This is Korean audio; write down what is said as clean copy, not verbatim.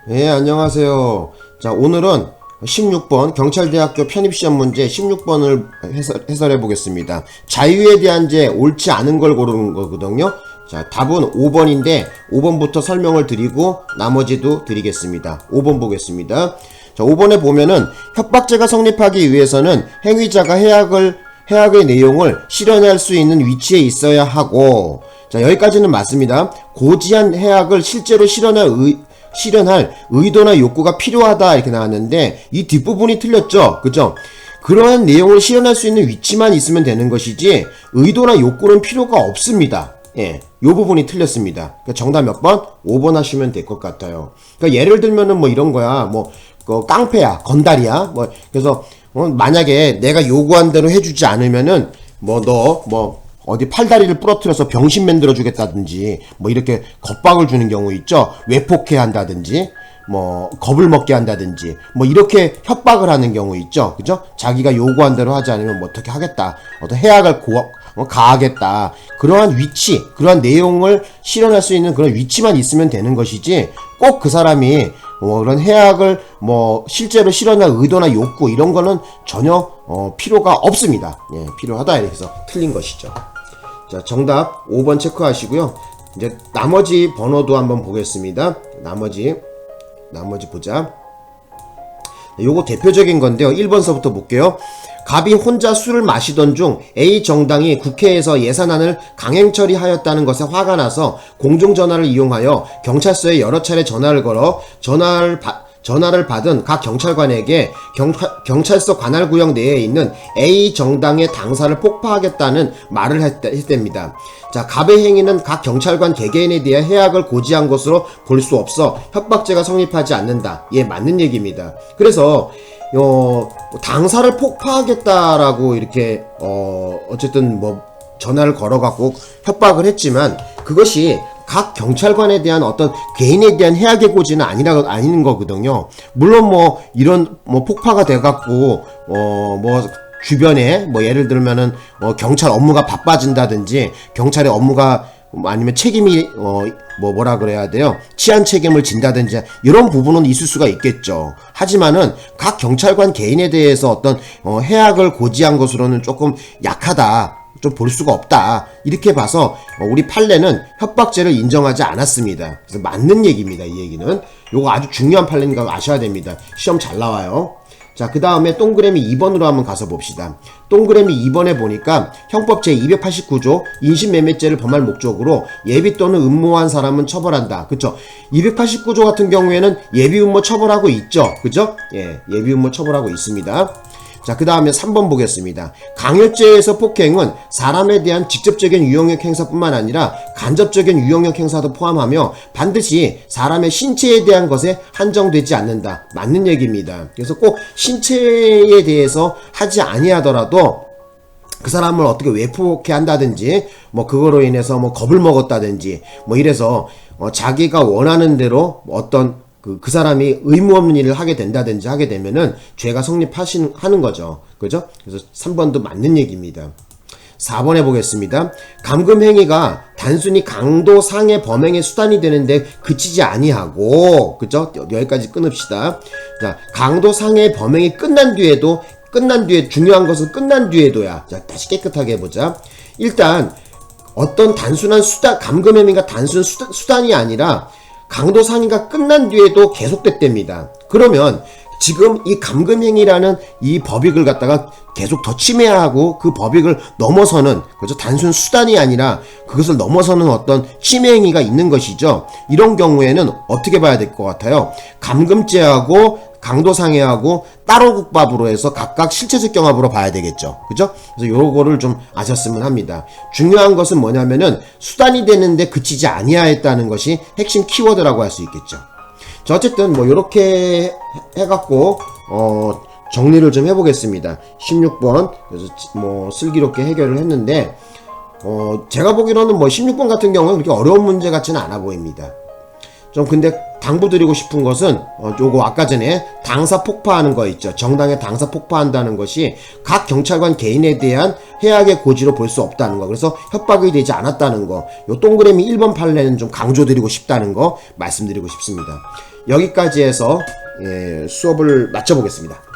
네, 안녕하세요. 자, 오늘은 16번 경찰대학교 편입시험 문제 16번을 해설해 보겠습니다. 자유에 대한 제 옳지 않은 걸 고르는 거거든요. 자, 답은 5번인데 5번부터 설명을 드리고 나머지도 드리겠습니다. 5번 보겠습니다. 자, 5번에 보면은 협박죄가 성립하기 위해서는 행위자가 해악의 내용을 실현할 수 있는 위치에 있어야 하고, 자, 여기까지는 맞습니다. 고지한 해악을 실제로 실현할 의도나 욕구가 필요하다 이렇게 나왔는데 이 뒷부분이 틀렸죠. 그죠? 그러한 내용을 실현할 수 있는 위치만 있으면 되는 것이지 의도나 욕구는 필요가 없습니다. 예, 요 부분이 틀렸습니다. 그러니까 정답 몇 번? 5번 하시면 될 것 같아요. 그러니까 예를 들면은 뭐 이런 거야. 뭐 깡패야, 건달이야. 뭐 그래서 만약에 내가 요구한 대로 해주지 않으면은 어디 팔다리를 부러뜨려서 병신 만들어 주겠다든지 뭐 이렇게 겁박을 주는 경우 있죠. 외폭해 한다든지 뭐 겁을 먹게 한다든지 뭐 이렇게 협박을 하는 경우 있죠. 그죠? 자기가 요구한 대로 하지 않으면 뭐 어떻게 하겠다. 어떤 해악을 가하겠다. 그러한 위치, 그러한 내용을 실현할 수 있는 그런 위치만 있으면 되는 것이지 꼭 그 사람이 그런 해악을 실제로 실현할 의도나 욕구 이런 거는 전혀 필요가 없습니다. 예, 필요하다 이래서 틀린 것이죠. 자, 정답 5번 체크하시고요. 이제 나머지 번호도 한번 보겠습니다. 나머지 보자. 요거 대표적인 건데요. 1번서부터 볼게요. 갑이 혼자 술을 마시던 중 A 정당이 국회에서 예산안을 강행 처리하였다는 것에 화가 나서 공중전화를 이용하여 경찰서에 여러 차례 전화를 걸어 전화를 받은 각 경찰관에게 경찰서 관할구역 내에 있는 A 정당의 당사를 폭파하겠다는 말을 했답니다. 자, 갑의 행위는 각 경찰관 개개인에 대해 해악을 고지한 것으로 볼 수 없어 협박죄가 성립하지 않는다. 예, 맞는 얘기입니다. 그래서 당사를 폭파하겠다라고 이렇게 어쨌든 전화를 걸어갖고 협박을 했지만 그것이 각 경찰관에 대한 어떤 개인에 대한 해악의 고지는 아닌 거거든요. 물론 이런 폭파가 돼갖고 주변에 예를 들면은 경찰 업무가 바빠진다든지 경찰의 업무가 아니면 책임이 뭐라 그래야 돼요? 치안 책임을 진다든지 이런 부분은 있을 수가 있겠죠. 하지만은 각 경찰관 개인에 대해서 어떤 해악을 고지한 것으로는 조금 약하다. 좀 볼 수가 없다. 이렇게 봐서 우리 판례는 협박죄를 인정하지 않았습니다. 그래서 맞는 얘기입니다. 이 얘기는. 요거 아주 중요한 판례인 거 아셔야 됩니다. 시험 잘 나와요. 자, 그 다음에 동그라미 2번으로 한번 가서 봅시다. 동그라미 2번에 보니까 형법 제289조 인신매매죄를 범할 목적으로 예비 또는 음모한 사람은 처벌한다. 그쵸? 289조 같은 경우에는 예비 음모 처벌하고 있죠. 그죠? 예, 예비 음모 처벌하고 있습니다. 자, 그 다음에 3번 보겠습니다. 강요죄에서 폭행은 사람에 대한 직접적인 유형력 행사뿐만 아니라 간접적인 유형력 행사도 포함하며 반드시 사람의 신체에 대한 것에 한정되지 않는다. 맞는 얘기입니다. 그래서 꼭 신체에 대해서 하지 아니하더라도 그 사람을 어떻게 외폭해 한다든지 그거로 인해서 겁을 먹었다든지 이래서 자기가 원하는 대로 어떤 그 사람이 의무 없는 일을 하게 된다든지 하게 되면은 죄가 성립하는 거죠. 그죠? 그래서 3번도 맞는 얘기입니다. 4번에 보겠습니다. 감금 행위가 단순히 강도 상해 범행의 수단이 되는데 그치지 아니하고, 그죠? 여기까지 끊읍시다. 자, 강도 상해 범행이 끝난 뒤에 중요한 것은 끝난 뒤에도야. 자, 다시 깨끗하게 해보자. 일단 어떤 단순한 감금 행위가 단순 수단이 아니라 강도 상해가 끝난 뒤에도 계속됐답니다. 그러면 지금 이 감금행위라는 이 법익을 갖다가 계속 더 침해하고 그 법익을 넘어서는, 그죠? 단순 수단이 아니라 그것을 넘어서는 어떤 침해행위가 있는 것이죠. 이런 경우에는 어떻게 봐야 될 것 같아요? 감금죄하고 강도상해하고 따로 국밥으로 해서 각각 실체적 경합으로 봐야 되겠죠. 그죠? 그래서 요거를 좀 아셨으면 합니다. 중요한 것은 뭐냐면은 수단이 되는데 그치지 아니하였다는 것이 핵심 키워드라고 할 수 있겠죠. 자, 어쨌든 요렇게 해갖고 정리를 좀 해보겠습니다. 16번 그래서 슬기롭게 해결을 했는데 제가 보기로는 16번 같은 경우는 그렇게 어려운 문제 같지는 않아 보입니다. 좀 근데 당부드리고 싶은 것은 요거 아까 전에 당사 폭파하는 거 있죠. 정당에 당사 폭파한다는 것이 각 경찰관 개인에 대한 해악의 고지로 볼 수 없다는 거. 그래서 협박이 되지 않았다는 거. 요 동그라미 1번 판례는 좀 강조드리고 싶다는 거 말씀드리고 싶습니다. 여기까지 해서 수업을 마쳐보겠습니다.